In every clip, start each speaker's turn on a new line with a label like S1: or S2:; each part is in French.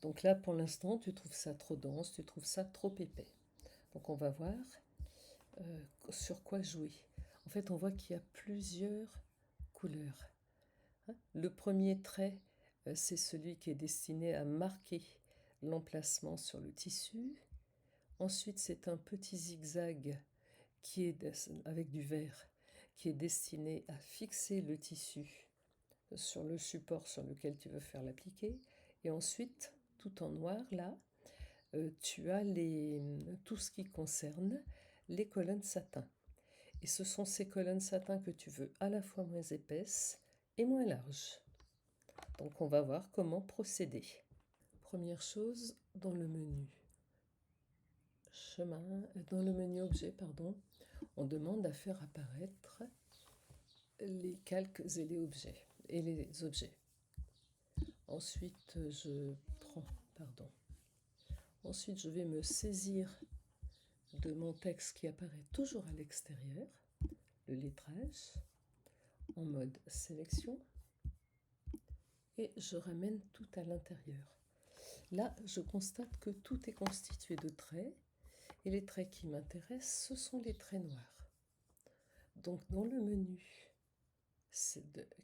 S1: Donc là, pour l'instant, tu trouves ça trop dense, tu trouves ça trop épais. Donc on va voir sur quoi jouer. En fait, on voit qu'il y a plusieurs couleurs. Le premier trait, c'est celui qui est destiné à marquer l'emplacement sur le tissu. Ensuite, c'est un petit zigzag qui est avec du vert, qui est destiné à fixer le tissu sur le support sur lequel tu veux faire l'appliquer. Et ensuite, tout en noir, là, tu as tout ce qui concerne les colonnes satin. Et ce sont ces colonnes satin que tu veux à la fois moins épaisses et moins larges. Donc on va voir comment procéder. Première chose, dans le menu dans le menu objet, pardon, on demande à faire apparaître les calques et les objets. Ensuite, Ensuite, je vais me saisir de mon texte qui apparaît toujours à l'extérieur, le lettrage, en mode sélection, et je ramène tout à l'intérieur. Là, je constate que tout est constitué de traits, et les traits qui m'intéressent, ce sont les traits noirs. Donc, dans le menu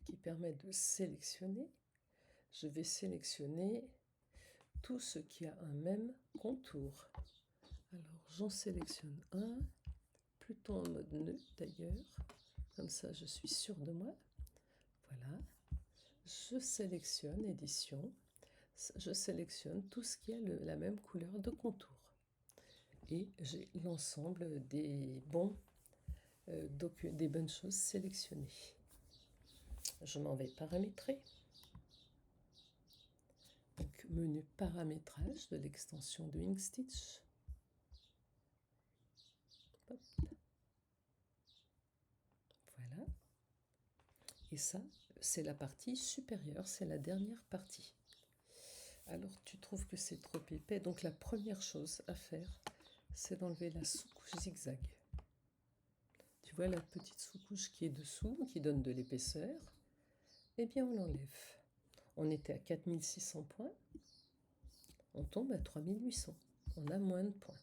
S1: qui permet de sélectionner, je vais sélectionner tout ce qui a un même contour. Alors, j'en sélectionne un, plutôt en mode nœud d'ailleurs, comme ça je suis sûre de moi. Voilà, je sélectionne édition, je sélectionne tout ce qui a la même couleur de contour. Et j'ai l'ensemble des bonnes choses sélectionnées. Je m'en vais paramétrer. Donc, menu paramétrage de l'extension de Inkstitch. Hop. Voilà. Et ça, c'est la partie supérieure, c'est la dernière partie. Alors, tu trouves que c'est trop épais. Donc, la première chose à faire, c'est d'enlever la sous-couche zigzag. Tu vois la petite sous-couche qui est dessous, qui donne de l'épaisseur. Eh bien, on l'enlève. On était à 4600 points. On tombe à 3800. On a moins de points.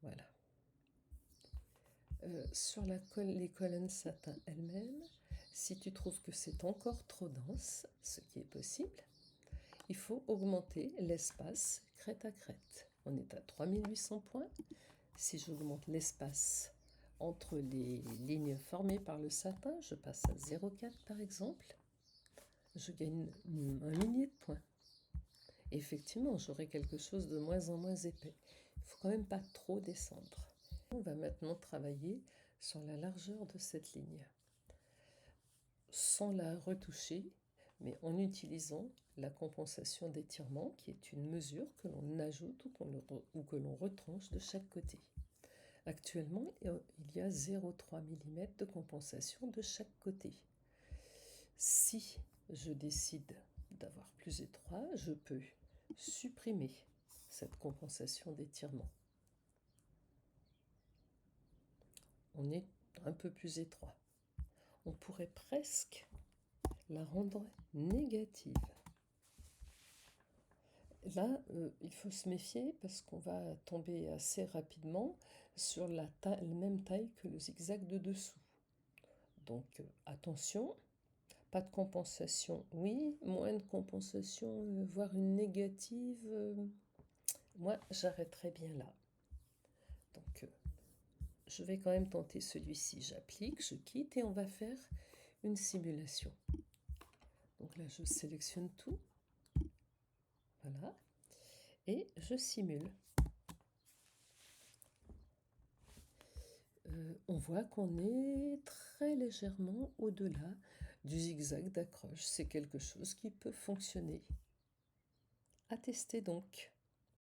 S1: Voilà. Sur les colonnes satin elles-mêmes, si tu trouves que c'est encore trop dense, ce qui est possible, il faut augmenter l'espace crête à crête. On est à 3800 points. Si j'augmente l'espace entre les lignes formées par le satin, je passe à 0,4 par exemple, je gagne un millier de points. Effectivement, j'aurai quelque chose de moins en moins épais. Il ne faut quand même pas trop descendre. On va maintenant travailler sur la largeur de cette ligne, sans la retoucher, mais en utilisant la compensation d'étirement, qui est une mesure que l'on ajoute ou que l'on retranche de chaque côté. Actuellement, il y a 0,3 mm de compensation de chaque côté. Si je décide d'avoir plus étroit, je peux supprimer cette compensation d'étirement. On est un peu plus étroit. On pourrait presque la rendre négative. Là, il faut se méfier parce qu'on va tomber assez rapidement sur la même taille que le zigzag de dessous. Donc attention, pas de compensation, oui, moins de compensation, voire une négative, moi j'arrêterai bien là. Donc je vais quand même tenter celui-ci, j'applique, je quitte et on va faire une simulation. Donc là je sélectionne tout, voilà, et je simule. On voit qu'on est très légèrement au-delà du zigzag d'accroche. C'est quelque chose qui peut fonctionner. À tester donc.